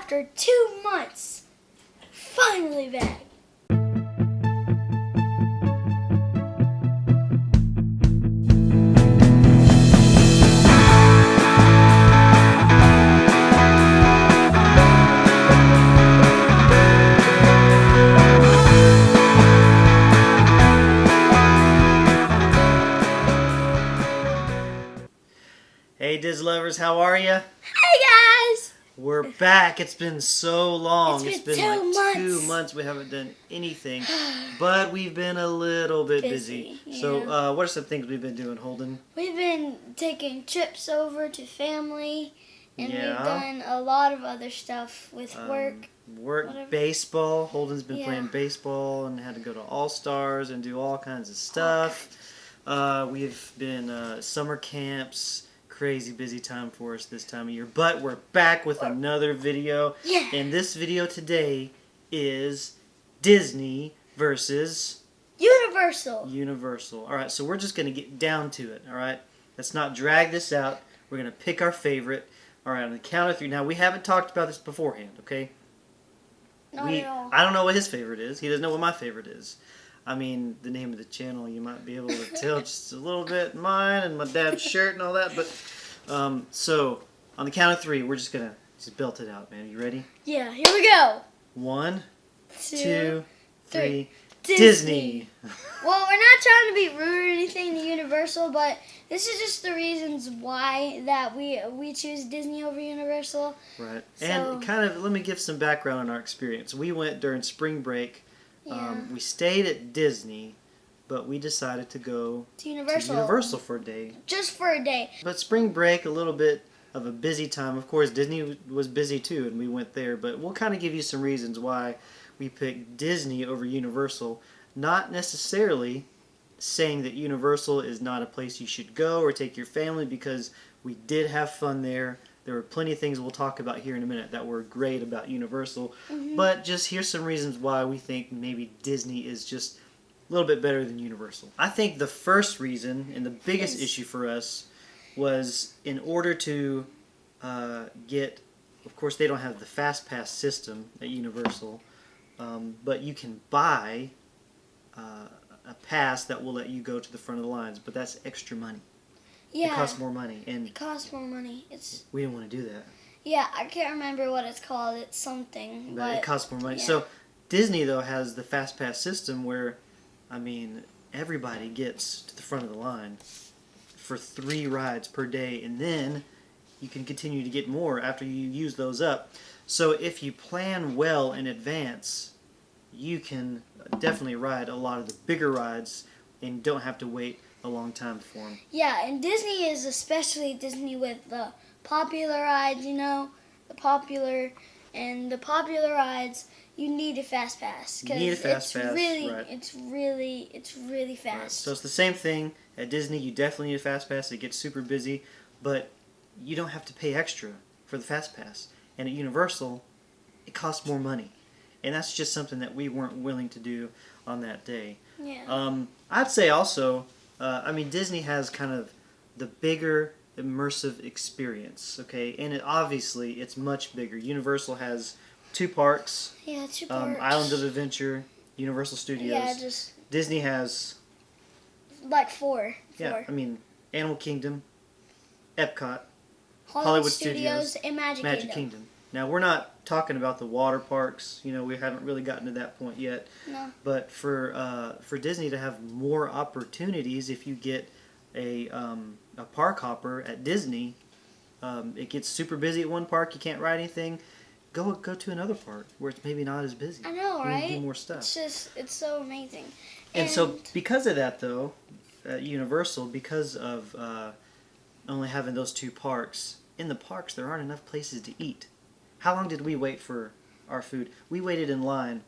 after 2 months. Finally back. Hey Diz lovers, how are ya? Hey guys! We're back. It's been so long. It's been 2 like months. 2 months we haven't done anything. But we've been a little bit busy. Yeah. So what are some things we've been doing, Holden? We've been taking trips over to family, and Yeah. we've done a lot of other stuff with work. Whatever. Baseball. Holden's been Yeah. playing baseball and had to go to All-Stars and do all kinds of stuff. We've been summer camps. Crazy busy time for us this time of year. But we're back with another video. Yeah. And this video today is Disney versus Universal. Alright, so we're just going to get down to it, alright? Let's not drag this out. We're going to pick our favorite. Alright, on the count of 3. Now, we haven't talked about this beforehand, okay? Not at all. I don't know what his favorite is. He doesn't know what my favorite is. I mean, the name of the channel, you might be able to tell just a little bit. Mine and my dad's shirt and all that. But so, on the count of 3, we're just going to just belt it out, man. You ready? Yeah, here we go. 1, 2, 2, 3. Disney. Well, we're not trying to be rude or anything to Universal, but this is just the reasons why that we choose Disney over Universal. Right. So, And kind of, let me give some background on our experience. We went during spring break. Yeah. We stayed at Disney, but we decided to go to Universal. to Universal for a day. Just for a day. But spring break, a little bit of a busy time. Of course, Disney was busy too, and we went there. But we'll kind of give you some reasons why we picked Disney over Universal. Not necessarily saying that Universal is not a place you should go or take your family, because we did have fun there. There were plenty of things we'll talk about here in a minute that were great about Universal. Mm-hmm. But just here's some reasons why we think maybe Disney is just a little bit better than Universal. I think the first reason and the biggest issue for us was in order to get, of course they don't have the Fast Pass system at Universal, but you can buy a pass that will let you go to the front of the lines, but that's extra money. Yeah. It costs more money, and it costs more money. we didn't want to do that. Yeah, I can't remember what it's called. It's something, But it costs more money. yeah. So Disney though has the Fast Pass system where, I mean, everybody gets to the front of the line for 3 rides per day, and then you can continue to get more after you use those up. So if you plan well in advance, you can definitely ride a lot of the bigger rides and don't have to wait a long time for them. Yeah, and Disney is especially Disney with the popular rides, the popular rides. You need a fast pass You need a fast pass, really, right. it's really fast. Right. So it's the same thing at Disney. You definitely need a fast pass. It gets super busy, but you don't have to pay extra for the fast pass. And at Universal, it costs more money, and that's just something that we weren't willing to do on that day. Yeah. I'd say also, I mean, Disney has kind of the bigger immersive experience, okay? And obviously, it's much bigger. Universal has 2 parks. Yeah, 2 parks. Island of Adventure, Universal Studios. Yeah, just Disney has... like 4. Yeah, I mean, Animal Kingdom, Epcot, Hollywood Studios, and Magic Kingdom. Now, we're not talking about the water parks. We haven't really gotten to that point yet. No. But for Disney to have more opportunities, if you get a park hopper at Disney, it gets super busy at one park. You can't ride anything. Go to another park where it's maybe not as busy. I know, and right? do more stuff. It's so amazing. And so because of that, though, at Universal, because of only having those 2 parks, in the parks there aren't enough places to eat. How long did we wait for our food? We waited in line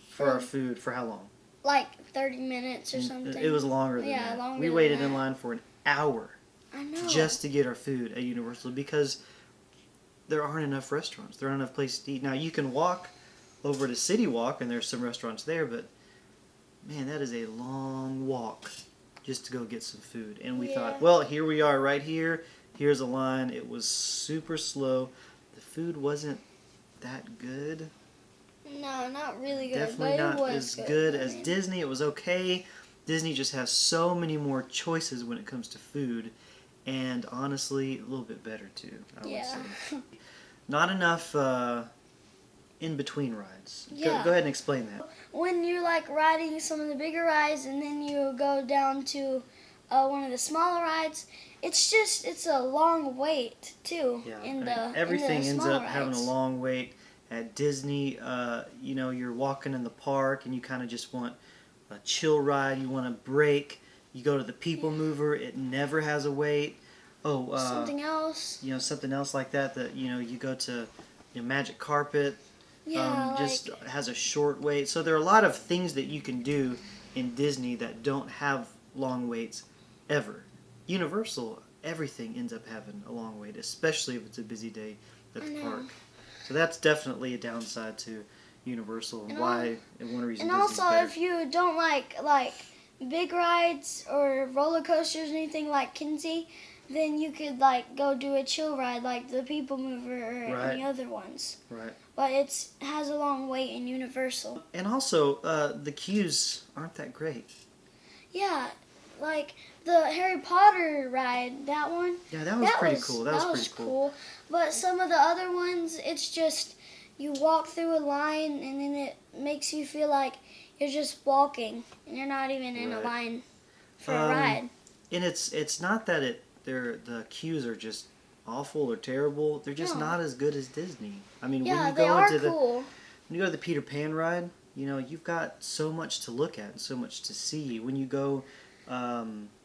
for our food for how long? Like 30 minutes or something. It was longer than that. Longer we waited in line for an hour. I know. Just to get our food at Universal, because there aren't enough restaurants. There aren't enough places to eat. Now, you can walk over to City Walk, and there's some restaurants there, but man, that is a long walk just to go get some food. And we thought, well, here we are right here. Here's a line. It was super slow. The food wasn't that good. No, not really good. Definitely but not it was as good I as mean, Disney. It was okay. Disney just has so many more choices when it comes to food, and honestly, a little bit better too, I would Yeah. say. Not enough in between rides. Yeah. Go ahead and explain that. When you're like riding some of the bigger rides and then you go down to one of the smaller rides, it's a long wait too. Yeah, In everything the ends smaller up having a rides. long wait. At Disney, you're walking in the park and you kind of just want a chill ride. You want a break. You go to the People Mover. It never has a wait. Oh, Something else. something else like that. That you go to Magic Carpet. Yeah, Just has a short wait. So there are a lot of things that you can do in Disney that don't have long waits ever. Universal, everything ends up having a long wait, especially if it's a busy day at the park. So that's definitely a downside to Universal, and one reason. And Disney's also, better. if you don't like big rides or roller coasters or anything like Kinsey, then you could like go do a chill ride like the People Mover or any other ones. Right. But it has a long wait in Universal. And also, the queues aren't that great. Yeah, like the Harry Potter ride, that one. Yeah, that was pretty cool. That was pretty cool. But some of the other ones, it's just you walk through a line and then it makes you feel like you're just walking and you're not even in a line for a ride. And it's not that the queues are just awful or terrible. They're just not as good as Disney. I mean, when you go when you go to the Peter Pan ride, you've got so much to look at and so much to see. When you go,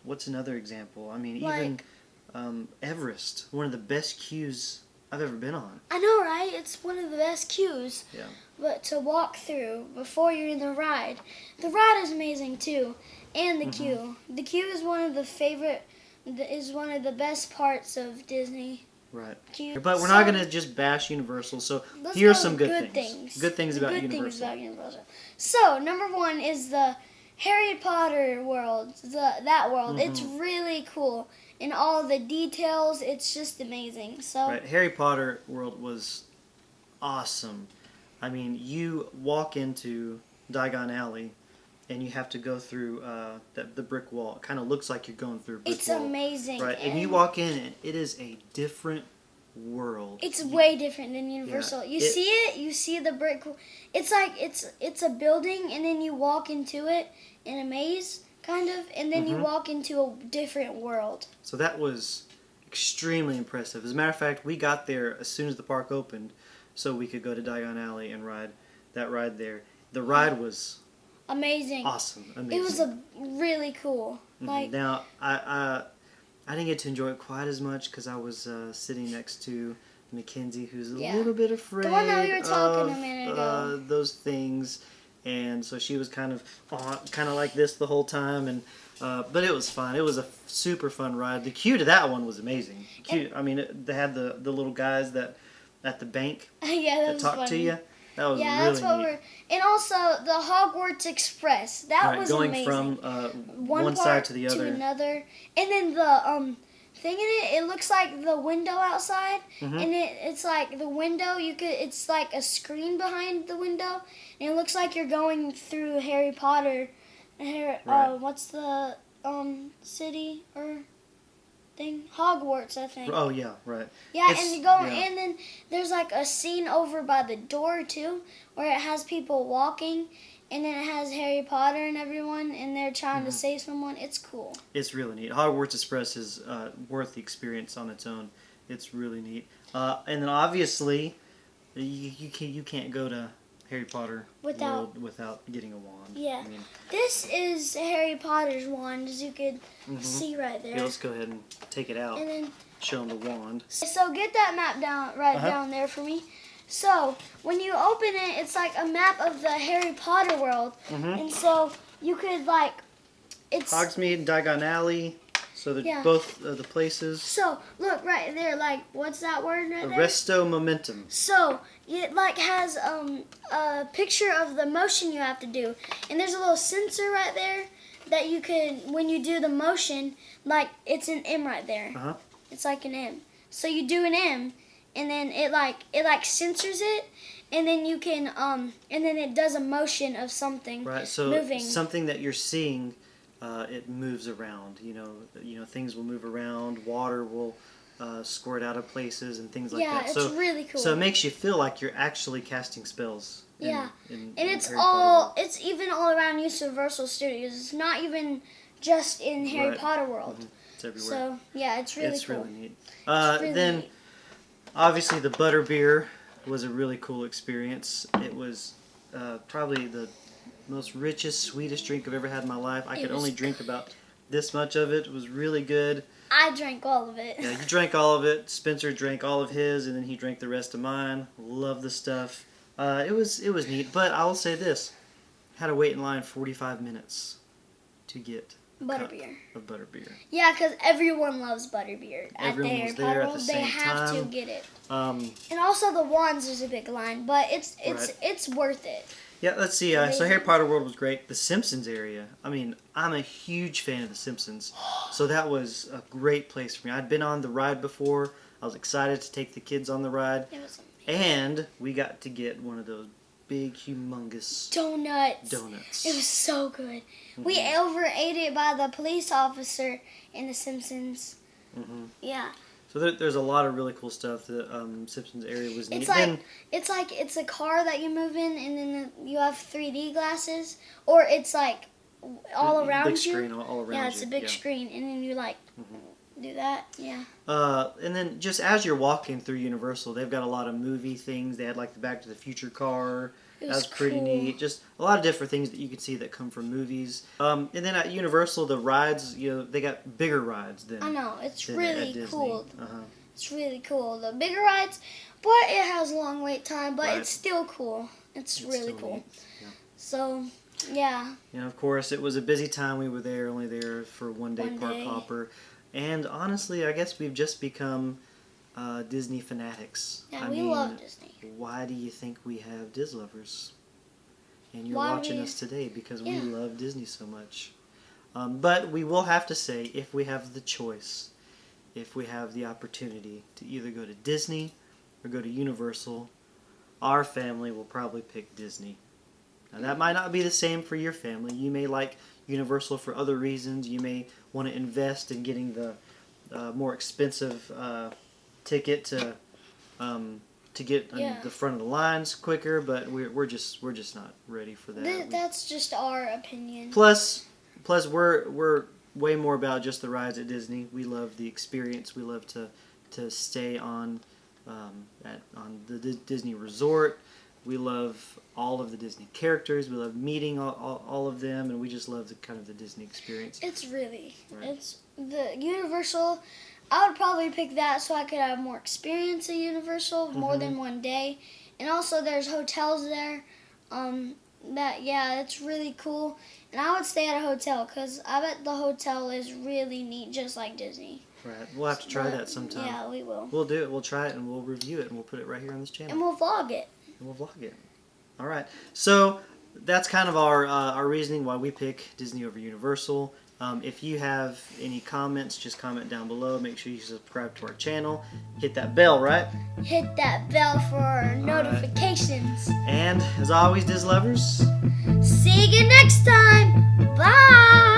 what's another example? I mean, even Everest, one of the best queues I've ever been on. I know, right? It's one of the best queues. Yeah. But to walk through before you're in the ride is amazing too, and the queue. The queue is one of the best parts of Disney. Right. Queue. But we're not going to just bash Universal. So here's some good things. Good things about Universal. So number 1 is the Harry Potter world. That world. It's really cool. In all the details, it's just amazing. So right. Harry Potter world was awesome. I mean, you walk into Diagon Alley, and you have to go through the brick wall. It kind of looks like you're going through a brick wall. It's amazing. Right, and you walk in, and it is a different world. It's way different than Universal. You see the brick. It's like it's a building, and then you walk into it in a maze, kind of, and then you walk into a different world. So that was extremely impressive. As a matter of fact, we got there as soon as the park opened, so we could go to Diagon Alley and ride that ride there. The ride was amazing. Awesome. Amazing. It was really cool. Like now, I didn't get to enjoy it quite as much because I was sitting next to Mackenzie, who's a little bit afraid the one that we were talking a minute ago. Those things, and so she was kind of like this the whole time, and but it was fun. It was a super fun ride. The queue to that one was amazing. They had the little guys that at the bank that talked funny. to you. That was that's what neat. And also the Hogwarts Express. That was going amazing. From one side to the other. To another. And then the thing in it looks like the window outside, and it's like the window. It's like a screen behind the window, and it looks like you're going through Harry Potter. What's the city or thing? Hogwarts, I think. Oh yeah, right. Yeah, and you go, and then there's like a scene over by the door too, where it has people walking, and then it has Harry Potter and everyone, and they're trying to save someone. It's cool. It's really neat. Hogwarts Express is worth the experience on its own. It's really neat. And then obviously, you can't go to Harry Potter world without getting a wand. Yeah. This is Harry Potter's wand, as you could see right there. Yeah, let's go ahead and take it out. And then show them the wand. So get that map down there for me. So when you open it, it's like a map of the Harry Potter world, and so you could it's Hogsmeade and Diagon Alley. So they're both the places. So look right there, what's that word right there? Arresto Momentum. So it has a picture of the motion you have to do, and there's a little sensor right there that you could, when you do the motion, it's an M right there. It's like an M. So you do an M, and then it censors it, and then you can and then it does a motion of something Right. So moving. something that you're seeing, it moves around. Things will move around. Water will squirt out of places and things like that. Yeah, it's really cool. So it makes you feel like you're actually casting spells. And it's Harry Potter World. it's even all around Universal Studios. It's not even just in Harry Potter World. Mm-hmm. It's everywhere. So yeah, it's really It's cool. really neat. Really Then, neat. obviously, the butterbeer was a really cool experience. It was probably the most richest, sweetest drink I've ever had in my life. I could only drink about this much of it. It was really good. I drank all of it. Yeah, you drank all of it. Spencer drank all of his, and then he drank the rest of mine. Love the stuff. It was neat, but I will say this: had to wait in line 45 minutes to get Butterbeer. of butterbeer. Yeah, because everyone loves butterbeer at Everyone the Harry was there Potter at World. the They same have to time. get it. Um, And also the wands, there's a big line, but it's worth it. Yeah, let's see. So Amazing. Harry Potter World was great. The Simpsons area. I mean, I'm a huge fan of The Simpsons, so that was a great place for me. I'd been on the ride before. I was excited to take the kids on the ride, It was and we got to get one of those big, humongous donuts. It was so good. Mm-hmm. We overate it by the police officer in The Simpsons. Mm-hmm. Yeah. So there's a lot of really cool stuff. The Simpsons area was neat. It's a car that you move in, and then you have 3D glasses, or it's like all around big you. screen all around you. Yeah, it's a big screen, and then you do that. Yeah. And then just as you're walking through Universal, they've got a lot of movie things. They had like the Back to the Future car. It That was pretty cool. neat. Just a lot of different things that you can see that come from movies. And then at Universal, the rides, they got bigger rides than I know, it's than really at Disney. cool. Uh-huh. It's really cool. The bigger rides, but it has a long wait time, but Right. it's still cool. It's really still cool. neat. Yeah. So, yeah. Of course, it was a busy time. We were there, only there for one day One park day. hopper. And honestly, I guess we've just become Disney fanatics. Yeah, I we mean, love Disney. Why do you think we have Diz lovers? And you're Why do watching we- us today because Yeah. we love Disney so much. But we will have to say, if we have the choice, if we have the opportunity to either go to Disney or go to Universal, our family will probably pick Disney. Now, that might not be the same for your family. You may like Universal for other reasons. You may want to invest in getting the more expensive ticket to get on the front of the lines quicker. But we're just not ready for that. That's just our opinion. Plus we're way more about just the rides at Disney. We love the experience. We love to stay on the Disney Resort. We love all of the Disney characters. We love meeting all of them, and we just love the Disney experience. It's really, Right. it's the Universal. I would probably pick that so I could have more experience at Universal, more than one day. And also there's hotels there. It's really cool. And I would stay at a hotel because I bet the hotel is really neat, just like Disney. Right. We'll have to try that sometime. Yeah, we will. We'll do it. We'll try it, and we'll review it, and we'll put it right here on this channel. And we'll vlog it. And we'll vlog it. All right. So that's kind of our reasoning why we pick Disney over Universal. If you have any comments, just comment down below. Make sure you subscribe to our channel. Hit that bell, right? Hit that bell for notifications. And as always, Diz lovers, See you next time. Bye.